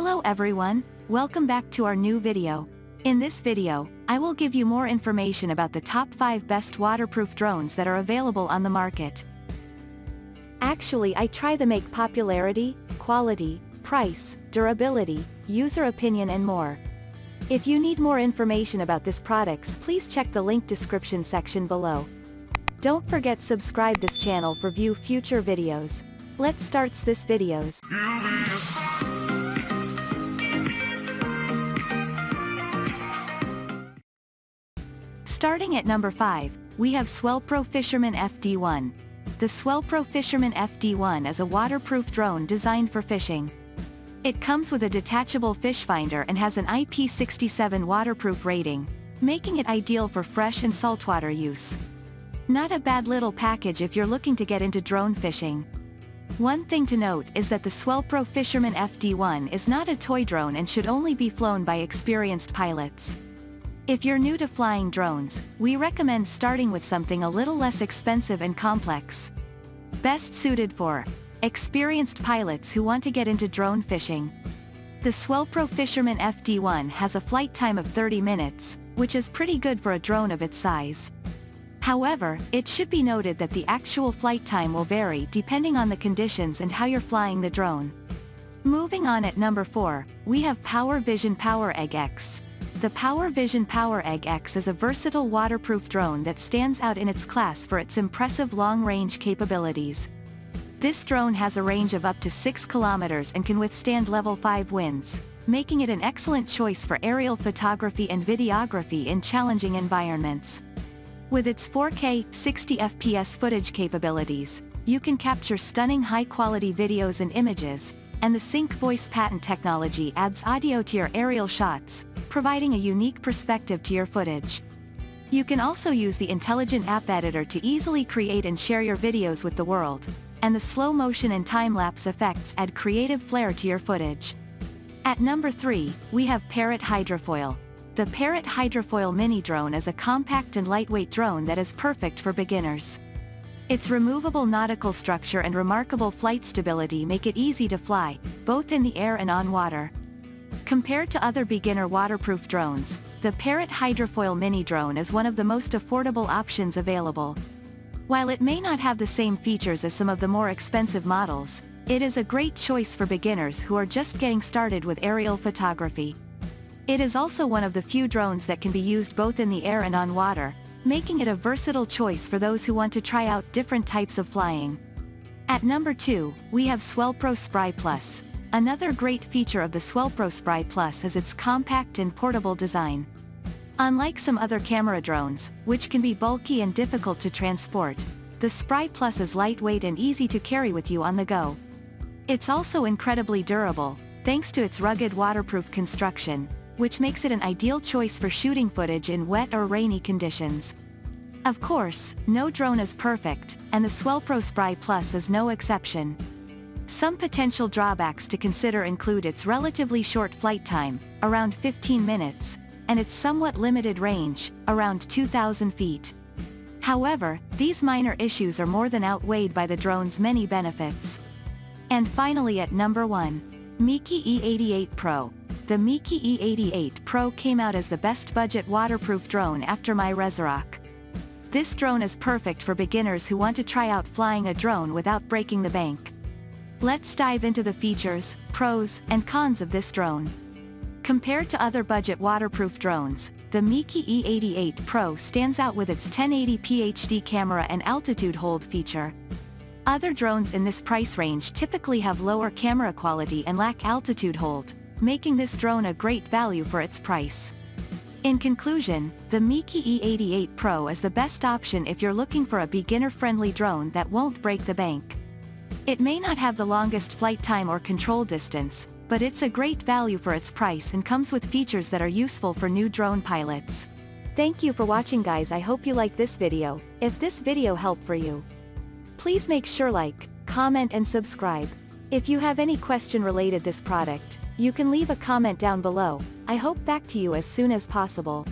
Hello everyone, welcome back to our new video. In this video, I will give you more information about the top 5 best waterproof drones that are available on the market. Actually, I try to make popularity, quality, price, durability, user opinion and more. If you need more information about these products, please check the link description section below. Don't forget subscribe this channel for view future videos. Let's start this videos. Starting at number 5, we have Swellpro Fisherman FD1. The Swellpro Fisherman FD1 is a waterproof drone designed for fishing. It comes with a detachable fish finder and has an IP67 waterproof rating, making it ideal for fresh and saltwater use. Not a bad little package if you're looking to get into drone fishing. One thing to note is that the Swellpro Fisherman FD1 is not a toy drone and should only be flown by experienced pilots. If you're new to flying drones, we recommend starting with something a little less expensive and complex. Best suited for experienced pilots who want to get into drone fishing. The Swellpro Fisherman FD1 has a flight time of 30 minutes, which is pretty good for a drone of its size. However, it should be noted that the actual flight time will vary depending on the conditions and how you're flying the drone. Moving on at number 4, we have PowerVision PowerEgg X. The PowerVision PowerEgg X is a versatile waterproof drone that stands out in its class for its impressive long-range capabilities. This drone has a range of up to 6 kilometers and can withstand level 5 winds, making it an excellent choice for aerial photography and videography in challenging environments. With its 4K, 60 FPS footage capabilities, you can capture stunning high-quality videos and images, and the Sync Voice patent technology adds audio to your aerial shots, providing a unique perspective to your footage. You can also use the intelligent app editor to easily create and share your videos with the world, and the slow motion and time-lapse effects add creative flair to your footage. At number 3, we have Parrot Hydrofoil. The Parrot Hydrofoil mini drone is a compact and lightweight drone that is perfect for beginners. Its removable nautical structure and remarkable flight stability make it easy to fly, both in the air and on water. Compared to other beginner waterproof drones, the Parrot Hydrofoil mini drone is one of the most affordable options available. While it may not have the same features as some of the more expensive models, it is a great choice for beginners who are just getting started with aerial photography. It is also one of the few drones that can be used both in the air and on water, making it a versatile choice for those who want to try out different types of flying. At number 2, we have Swellpro Sprite Plus. Another great feature of the Swellpro Sprite Plus is its compact and portable design. Unlike some other camera drones, which can be bulky and difficult to transport, the Sprite Plus is lightweight and easy to carry with you on the go. It's also incredibly durable, thanks to its rugged waterproof construction, which makes it an ideal choice for shooting footage in wet or rainy conditions. Of course, no drone is perfect, and the Swellpro Sprite Plus is no exception. Some potential drawbacks to consider include its relatively short flight time, around 15 minutes, and its somewhat limited range, around 2,000 feet. However, these minor issues are more than outweighed by the drone's many benefits. And finally at number 1, Miki E88 Pro. The Miki E88 Pro came out as the best budget waterproof drone after my Resurrect. This drone is perfect for beginners who want to try out flying a drone without breaking the bank. Let's dive into the features, pros, and cons of this drone. Compared to other budget waterproof drones, the Miki E88 Pro stands out with its 1080p HD camera and altitude hold feature. Other drones in this price range typically have lower camera quality and lack altitude hold, making this drone a great value for its price. In conclusion, the Miki E88 Pro is the best option if you're looking for a beginner-friendly drone that won't break the bank. It may not have the longest flight time or control distance, but it's a great value for its price and comes with features that are useful for new drone pilots. Thank you for watching guys, I hope you like this video. If this video helped for you, please make sure like, comment and subscribe. If you have any question related this product, you can leave a comment down below. I hope back to you as soon as possible.